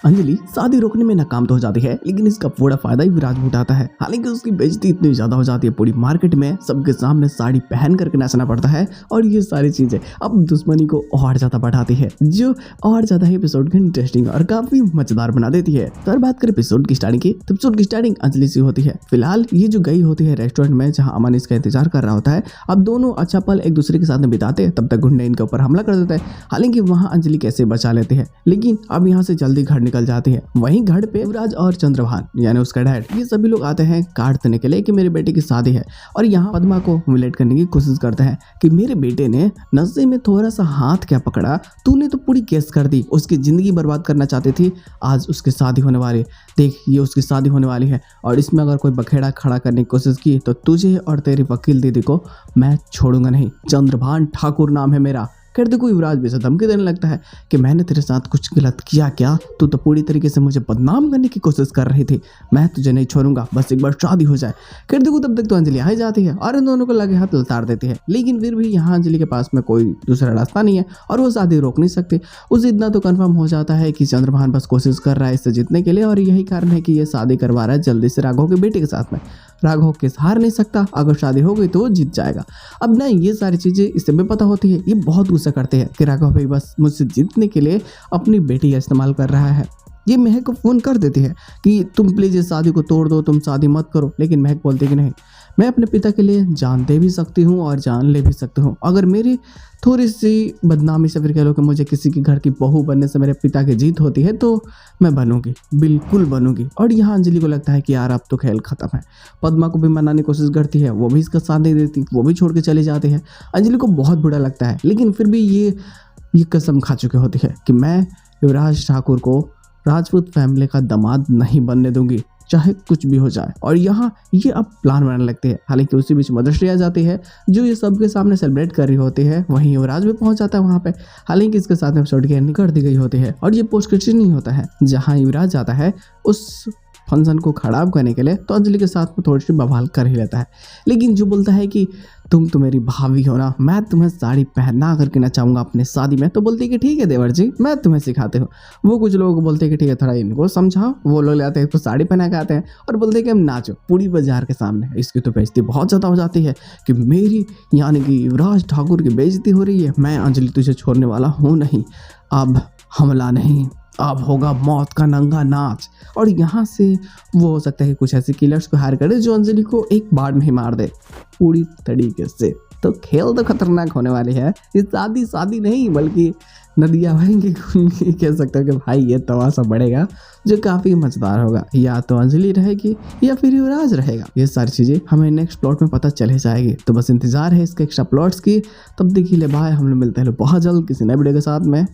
अंजलि शादी रोकने में नाकाम तो हो जाती है, लेकिन इसका पूरा फायदा ही विराज उठाता है। हालांकि उसकी बेइज्जती इतनी ज्यादा हो जाती है पूरी मार्केट में, सबके सामने साड़ी पहन करके नाचना पड़ता है और ये सारी चीजें अब दुश्मनी को और ज्यादा बढ़ाती है, जो और ज्यादा एपिसोड को इंटरेस्टिंग और काफी मजेदार बना देती है। तो अगर बात करें एपिसोड की स्टार्टिंग की, तो एपिसोड की स्टार्टिंग अंजलि से होती है। फिलहाल ये जो गई होती है रेस्टोरेंट में जहाँ अमन इसका इंतजार कर रहा होता है। अब दोनों अच्छा पल एक दूसरे के साथ में बिताते हैं, तब तक गुंडे इनके ऊपर हमला कर देते हैं। हालांकि वहाँ अंजलि कैसे बचा लेते हैं, लेकिन अब यहाँ से जल्दी घर निकल जाती है। वहीं घर पे युवराज और चंद्रभान यानी उसका डैड, ये सभी लोग आते हैं कार्ड देने के लिए कि मेरे बेटे की शादी है। और यहाँ पद्मा को ह्यूमिलेट करने की कोशिश करते हैं कि मेरे बेटे ने नशे में थोड़ा सा हाथ क्या पकड़ा, तूने तो पूरी केस कर दी, उसकी जिंदगी बर्बाद करना चाहती थी, आज उसकी शादी होने वाली, देख ये उसकी शादी होने वाली है। और इसमें अगर कोई बखेड़ा खड़ा करने की कोशिश की तो तुझे और तेरी वकील दीदी को मैं छोड़ूंगा नहीं। चंद्रभान ठाकुर नाम है मेरा। फिर देखो युवराज भी धमकी देने लगता है कि मैंने तेरे साथ कुछ गलत किया क्या, तू तो पूरी तरीके से मुझे बदनाम करने की कोशिश कर रही थी, मैं तुझे नहीं छोड़ूंगा, बस एक बार शादी हो जाए। फिर देखो तब तक तो अंजलि आ ही जाती है और इन दोनों को लगे हाथ लताड़ देती है। लेकिन फिर भी यहाँ अंजलि के पास में कोई दूसरा रास्ता नहीं है और वो शादी रोक नहीं सकती। उसे इतना तो कन्फर्म हो जाता है कि चंद्रभान बस कोशिश कर रहा है इससे जीतने के लिए, और यही कारण है कि ये शादी करवा रहा है जल्दी से राघव के बेटे के साथ में। राघव केस हार नहीं सकता, अगर शादी हो गई तो वो जीत जाएगा। अब नहीं, ये सारी चीजें इसे भी पता होती है। ये बहुत गुस्सा करते हैं कि राघव भाई बस मुझसे जीतने के लिए अपनी बेटी का इस्तेमाल कर रहा है। ये महक को फोन कर देती है कि तुम प्लीज इस शादी को तोड़ दो, तुम शादी मत करो। लेकिन महक बोलती है कि नहीं, मैं अपने पिता के लिए जान दे भी सकती हूँ और जान ले भी सकती हूँ। अगर मेरी थोड़ी सी बदनामी से फिर कह लो कि मुझे किसी के घर की बहू बनने से मेरे पिता की जीत होती है तो मैं बनूंगी, बिल्कुल बनूंगी। और यहाँ अंजलि को लगता है कि यार अब तो खेल खत्म है। पद्मा को भी मनाने की कोशिश करती है, वो भी इसका साथ नहीं देती, वो भी छोड़ के चली जाती है। अंजलि को बहुत बुरा लगता है, लेकिन फिर भी ये कसम खा चुकी होती है कि मैं युवराज ठाकुर को राजपूत फैमिली का दामाद नहीं बनने दूंगी, चाहे कुछ भी हो जाए। और यहाँ ये अब प्लान बनाने लगते हैं। हालांकि उसी बीच मदरश्री आ जाती है जो ये सबके सामने सेलिब्रेट कर रही होती है। वहीं युवराज भी पहुंच जाता है वहाँ पे। हालांकि इसके साथ में एपिसोड की एंडिंग कर दी गई होती है और ये पोस्ट क्रेडिट नहीं होता है जहाँ युवराज जाता है उस फंक्शन को खराब करने के लिए, तो अंजलि के साथ में थोड़ी सी बवाल कर ही लेता है। लेकिन जो बोलता है कि तुम तो मेरी भाभी हो ना, मैं तुम्हें साड़ी पहना करके नचाऊंगा अपने शादी में, तो बोलते हैं कि ठीक है देवर जी, मैं तुम्हें सिखाते हूँ। वो कुछ लोगों को बोलते हैं कि ठीक है थोड़ा इनको समझाओ। वो लोग आते हैं तो साड़ी पहना के आते हैं और बोलते हैं कि हम नाचो पूरी बाजार के सामने। इसकी तो बेइज्जती बहुत ज़्यादा हो जाती है कि मेरी यानी कि युवराज ठाकुर की बेइज्जती हो रही है। मैं अंजलि तुझे छोड़ने वाला हूँ नहीं, अब हमला नहीं, अब होगा मौत का नंगा नाच। और यहाँ से वो हो सकता है कि कुछ ऐसे किलर्स को हायर करे जो अंजलि को एक बार में ही मार दे पूरी तरीके से। तो खेल तो खतरनाक होने वाली है। ये शादी नहीं बल्कि नदियाँ बहेंगी खून, कह सकते हो कि भाई ये तमाशा बढ़ेगा जो काफ़ी मजेदार होगा। या तो अंजलि रहेगी या फिर युवराज रहेगा। ये सारी चीज़ें हमें नेक्स्ट प्लॉट में पता चल ही जाएगी। तो बस इंतजार है इसके एक्स्ट्रा प्लॉट्स की। तब देखिए ले बाय, हम लोग मिलते हैं बहुत जल्द किसी नए वीडियो के साथ में।